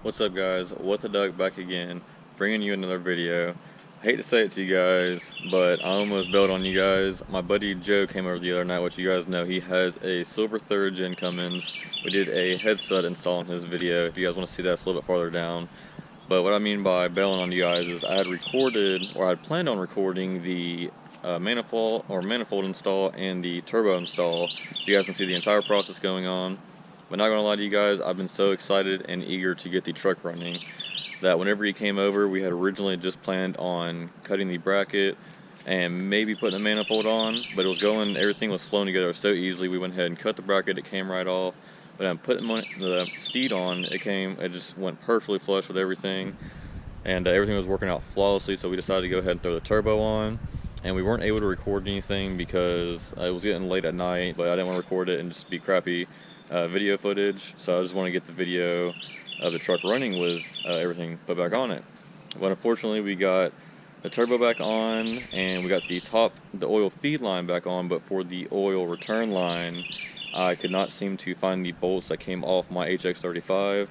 What's up, guys? What the Duck back again, bringing you another video. I hate to say it to you guys, but I almost bailed on you guys. My buddy Joe came over the other night, which you guys know he has a silver 3rd gen Cummins. We did a headset install in his video. If you guys want to see that, it's a little bit farther down. But what I mean by bailing on you guys is I had recorded, or I had planned on recording the manifold install and the turbo install, so you guys can see the entire process going on. But not gonna lie to you guys, I've been so excited and eager to get the truck running that whenever he came over, we had originally just planned on cutting the bracket and maybe putting the manifold on, but it was going, everything was flowing together so easily. We went ahead and cut the bracket, it came right off. But I'm putting the steed on, it just went perfectly flush with everything, and everything was working out flawlessly. So we decided to go ahead and throw the turbo on, and we weren't able to record anything because it was getting late at night, but I didn't want to record it and just be crappy video footage, so I just want to get the video of the truck running with everything put back on it. But unfortunately, we got the turbo back on and we got the oil feed line back on, but for the oil return line, I could not seem to find the bolts that came off my HX35.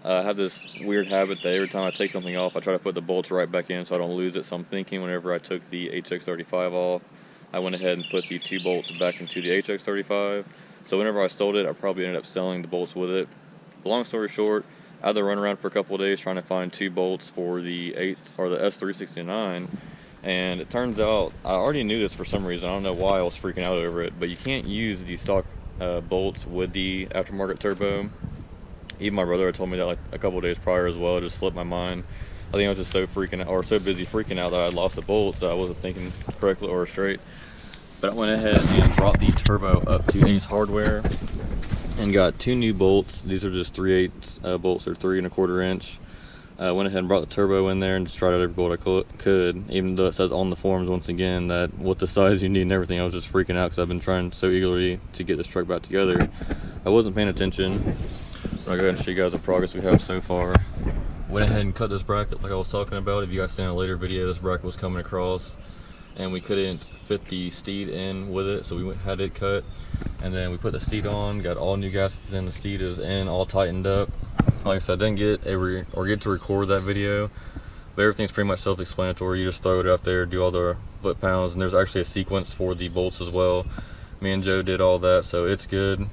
I have this weird habit that every time I take something off, I try to put the bolts right back in so I don't lose it. So I'm thinking whenever I took the HX35 off, I went ahead and put the 2 bolts back into the HX35. So whenever I sold it, I probably ended up selling the bolts with it. Long story short, I had to run around for a couple of days trying to find 2 bolts for the S369, and it turns out I already knew this for some reason. I don't know why I was freaking out over it, but you can't use the stock bolts with the aftermarket turbo. Even my brother had told me that like a couple of days prior as well. It just slipped my mind. I think I was just so busy freaking out that I lost the bolts that I wasn't thinking correctly or straight. But I went ahead and brought the turbo up to Ace Hardware and got 2 new bolts. These are just 3/8 bolts, or 3 1/4 inch. Went ahead and brought the turbo in there and just tried out every bolt I could, even though it says on the forums once again that what the size you need and everything. I was just freaking out because I've been trying so eagerly to get this truck back together. I wasn't paying attention. I'll go ahead and show you guys the progress we have so far. Went ahead and cut this bracket like I was talking about. If you guys seen a later video, this bracket was coming across and we couldn't fit the steed in with it, so we had it cut, and then we put the steed on, got all new gaskets in, the steed is in, all tightened up. Like I said, I didn't get to record that video, but everything's pretty much self-explanatory. You just throw it out there, do all the foot pounds, and there's actually a sequence for the bolts as well. Me and Joe did all that, so it's good.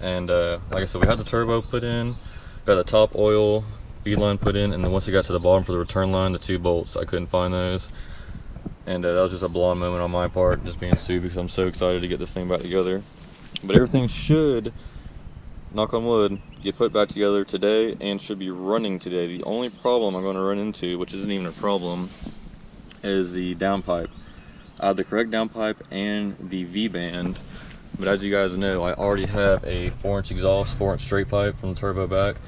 And like I said, we had the turbo put in, got the top oil feed line put in, and then once it got to the bottom for the return line, the 2 bolts, I couldn't find those. And that was just a blonde moment on my part, just being stupid because I'm so excited to get this thing back together. But everything should, knock on wood, get put back together today and should be running today. The only problem I'm going to run into, which isn't even a problem, is the downpipe. I have the correct downpipe and the V-band, but as you guys know, I already have a 4-inch exhaust, 4-inch straight pipe from the turbo back,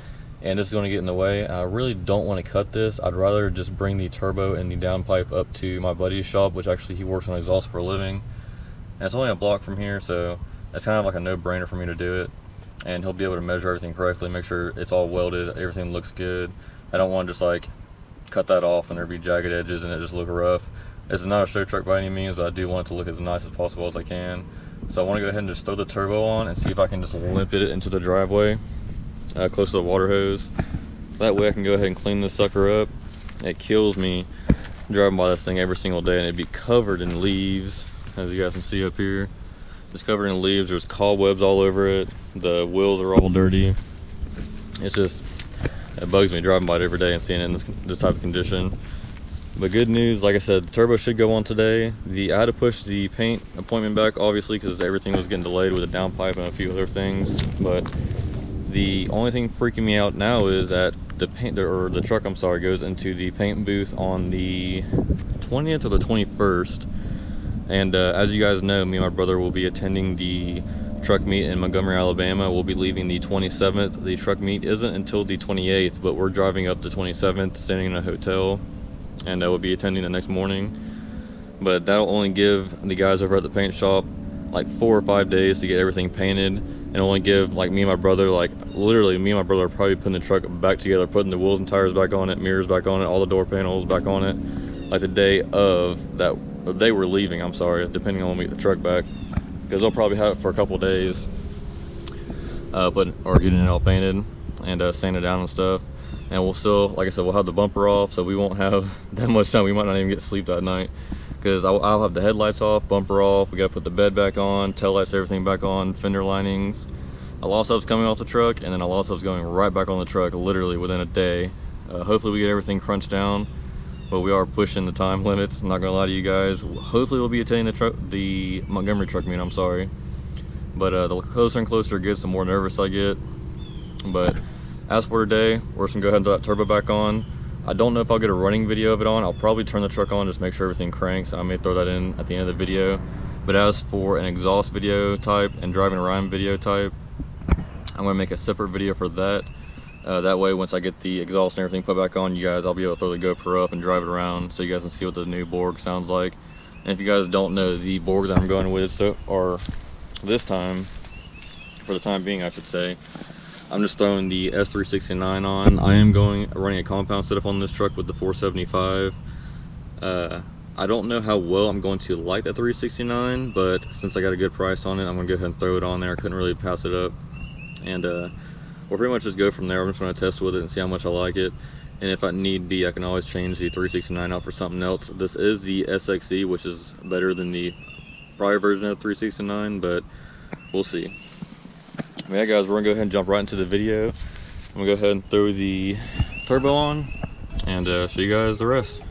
and this is going to get in the way. I really don't want to cut this. I'd rather just bring the turbo and the downpipe up to my buddy's shop, which actually he works on exhaust for a living. And it's only a block from here, so it's kind of like a no-brainer for me to do it. And he'll be able to measure everything correctly, make sure it's all welded, everything looks good. I don't want to just like cut that off and there be jagged edges and it just look rough. It's not a show truck by any means, but I do want it to look as nice as possible as I can. So I want to go ahead and just throw the turbo on and see if I can just limp it into the driveway. Close to the water hose. That way I can go ahead and clean this sucker up. It kills me driving by this thing every single day and it'd be covered in leaves, as you guys can see up here. It's covered in leaves. There's cobwebs all over it. The wheels are all dirty. It's just, it bugs me driving by it every day and seeing it in this type of condition. But good news, like I said, the turbo should go on today. I had to push the paint appointment back, obviously, because everything was getting delayed with the downpipe and a few other things. But the only thing freaking me out now is that the truck, I'm sorry, goes into the paint booth on the 20th or the 21st. And as you guys know, me and my brother will be attending the truck meet in Montgomery, Alabama. We'll be leaving the 27th. The truck meet isn't until the 28th, but we're driving up the 27th, staying in a hotel, and we'll be attending the next morning. But that'll only give the guys over at the paint shop like 4 or 5 days to get everything painted, and only give like me and my brother, like literally me and my brother are probably putting the truck back together, putting the wheels and tires back on it, mirrors back on it, all the door panels back on it, like the day of that they were leaving, I'm sorry, depending on when we get the truck back, because they'll probably have it for a couple days, getting it all painted and sanded down and stuff. and we'll still, like I said, we'll have the bumper off, so we won't have that much time. We might not even get sleep that night, because I'll have the headlights off, bumper off, we gotta put the bed back on, tail lights, everything back on, fender linings. A lot of stuff's coming off the truck, and then a lot of stuff's going right back on the truck literally within a day. Hopefully we get everything crunched down, but we are pushing the time limits. I'm not gonna lie to you guys. Hopefully we'll be attaining the Montgomery truck meet, I'm sorry. But the closer and closer it gets, the more nervous I get. But as for today, we're just gonna go ahead and throw that turbo back on. I don't know if I'll get a running video of it on. I'll probably turn the truck on, just make sure everything cranks. I may throw that in at the end of the video. But as for an exhaust video type and driving around video type, I'm gonna make a separate video for that. That way, once I get the exhaust and everything put back on, you guys, I'll be able to throw the GoPro up and drive it around so you guys can see what the new Borg sounds like. And if you guys don't know, the Borg that I'm going with, or this time, for the time being I should say, I'm just throwing the S369 on. I am running a compound setup on this truck with the 475. I don't know how well I'm going to like that 369, but since I got a good price on it, I'm gonna go ahead and throw it on there. I couldn't really pass it up, and we'll pretty much just go from there. I'm just gonna test with it and see how much I like it, and if I need be, I can always change the 369 out for something else. This is the SXE, which is better than the prior version of 369, but we'll see. Yeah guys, we're gonna go ahead and jump right into the video. I'm gonna go ahead and throw the turbo on and show you guys the rest.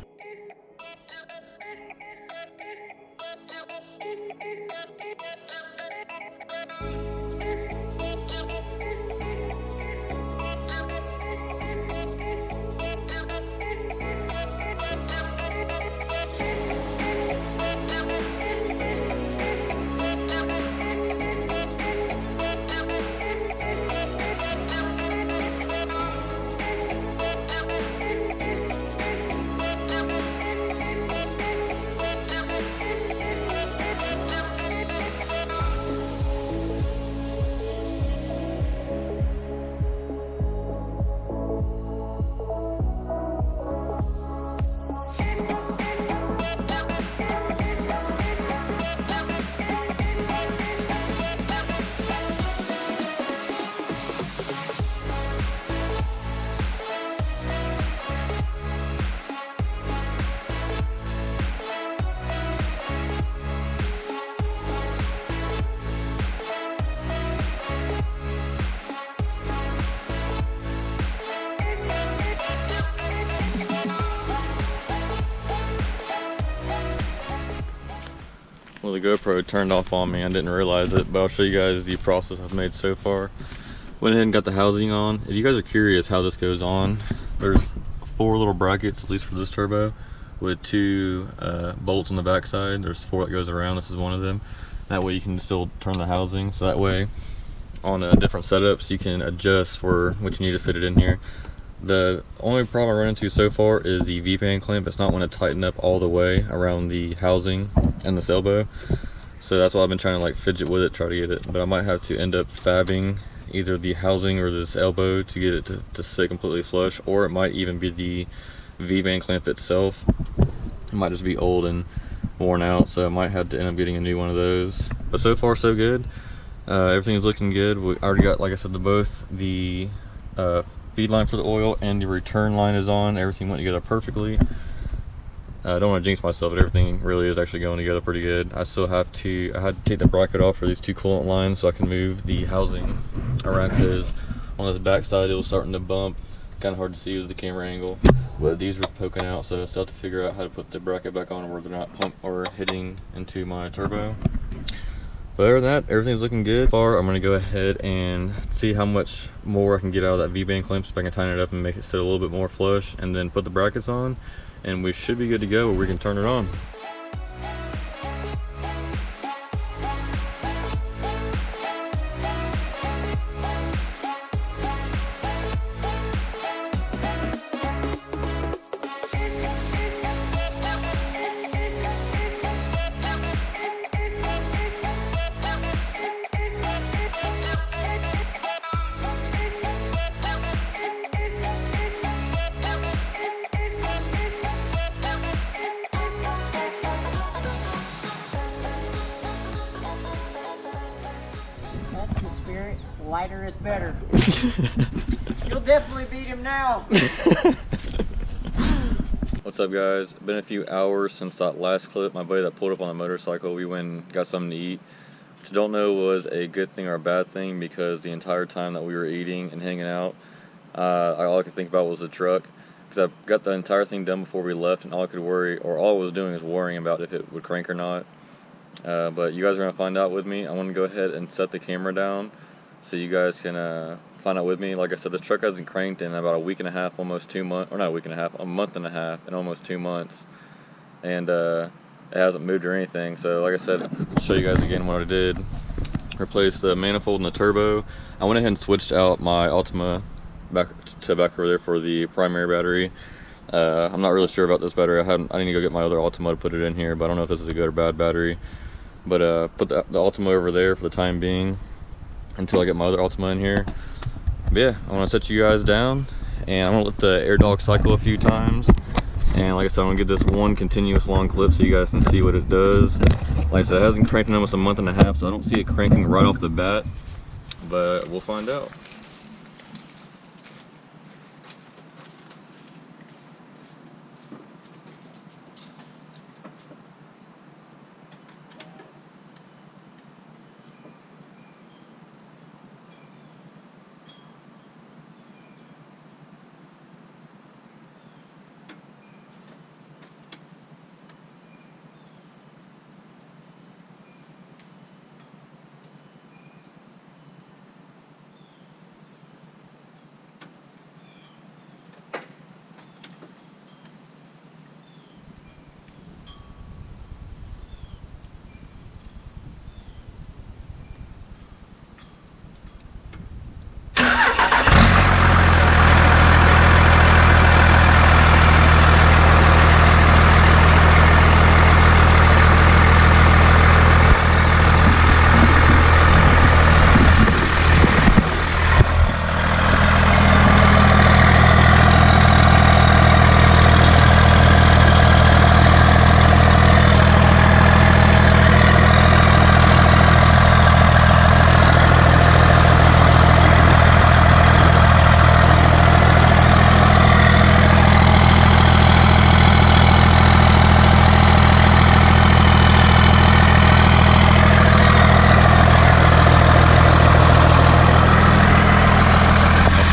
Well, the GoPro turned off on me. I didn't realize it, but I'll show you guys the process I've made so far. Went ahead and got the housing on. If you guys are curious how this goes on, there's 4 little brackets, at least for this turbo, with 2 bolts on the backside. There's 4 that goes around. This is one of them. That way you can still turn the housing, so that way on different setups you can adjust for what you need to fit it in here. The only problem I run into so far is the V-band clamp. It's not want to tighten up all the way around the housing and this elbow, so that's why I've been trying to like fidget with it, try to get it. But I might have to end up fabbing either the housing or this elbow to get it to sit completely flush, or it might even be the V-band clamp itself. It might just be old and worn out, so I might have to end up getting a new one of those. But so far so good. Everything's looking good. We already got, like I said, both the feed line for the oil and the return line is on. Everything went together perfectly. I don't want to jinx myself, but everything really is actually going together pretty good. I still have to, I had to take the bracket off for these 2 coolant lines so I can move the housing around, because on this back side it was starting to bump. Kind of hard to see with the camera angle, but these were poking out, so I still have to figure out how to put the bracket back on where they're not pump or hitting into my turbo. But other than that, everything's looking good. So far, I'm going to go ahead and see how much more I can get out of that V-band clamp, so if I can tighten it up and make it sit a little bit more flush, and then put the brackets on, and we should be good to go where we can turn it on. That's the spirit. Lighter is better. You'll definitely beat him now. What's up, guys? Been a few hours since that last clip. My buddy that pulled up on the motorcycle, we went and got something to eat, which I don't know was a good thing or a bad thing, because the entire time that we were eating and hanging out, all I could think about was the truck, because I got the entire thing done before we left, and all I was doing is worrying about if it would crank or not. But you guys are going to find out with me. I want to go ahead and set the camera down so you guys can find out with me. Like I said, this truck hasn't cranked in about a week and a half, almost 2 months, or not a week and a half, a month and a half, and almost 2 months. And it hasn't moved or anything. So like I said, I'll show you guys again what I did. Replaced the manifold and the turbo. I went ahead and switched out my Altima back over there for the primary battery. I'm not really sure about this battery. I need to go get my other Altima to put it in here, but I don't know if this is a good or bad battery. But put the Altima over there for the time being until I get my other Altima in here. But yeah, I want to set you guys down, and I'm going to let the air dog cycle a few times. And like I said, I'm going to get this one continuous long clip so you guys can see what it does. Like I said, it hasn't cranked in almost a month and a half, so I don't see it cranking right off the bat, but we'll find out.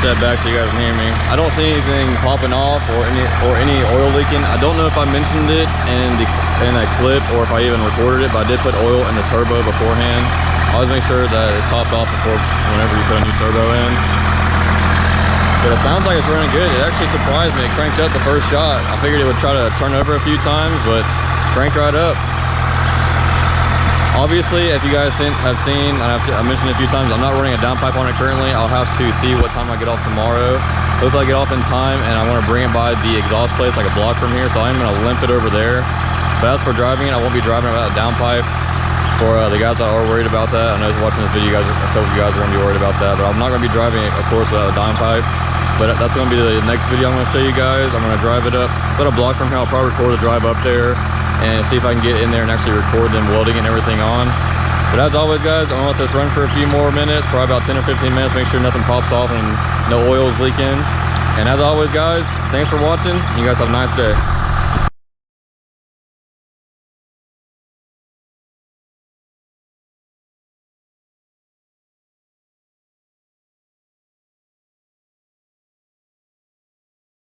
Step back so you guys can hear me. I don't see anything popping off or any oil leaking. I don't know if I mentioned it in a clip or if I even recorded it, but I did put oil in the turbo beforehand. I always make sure that it's topped off before whenever you put a new turbo in. But it sounds like it's running good. It actually surprised me. It cranked up the first shot. I figured it would try to turn over a few times, but cranked right up. Obviously, if you guys have seen, I mentioned it a few times, I'm not running a downpipe on it currently. I'll have to see what time I get off tomorrow. Hopefully I get off in time, and I want to bring it by the exhaust place like a block from here, so I'm going to limp it over there. But as for driving it, I won't be driving it without a downpipe. For the guys that are worried about that, I know watching this video, a couple of you guys are going to be worried about that, but I'm not going to be driving it, of course, without a downpipe. But that's going to be the next video I'm going to show you guys. I'm going to drive it up, about a block from here. I'll probably record the drive up there and see if I can get in there and actually record them welding and everything on. But as always, guys, I'm gonna let this run for a few more minutes, probably about 10 or 15 minutes, make sure nothing pops off and no oil is leaking. And as always, guys, thanks for watching. You guys have a nice day.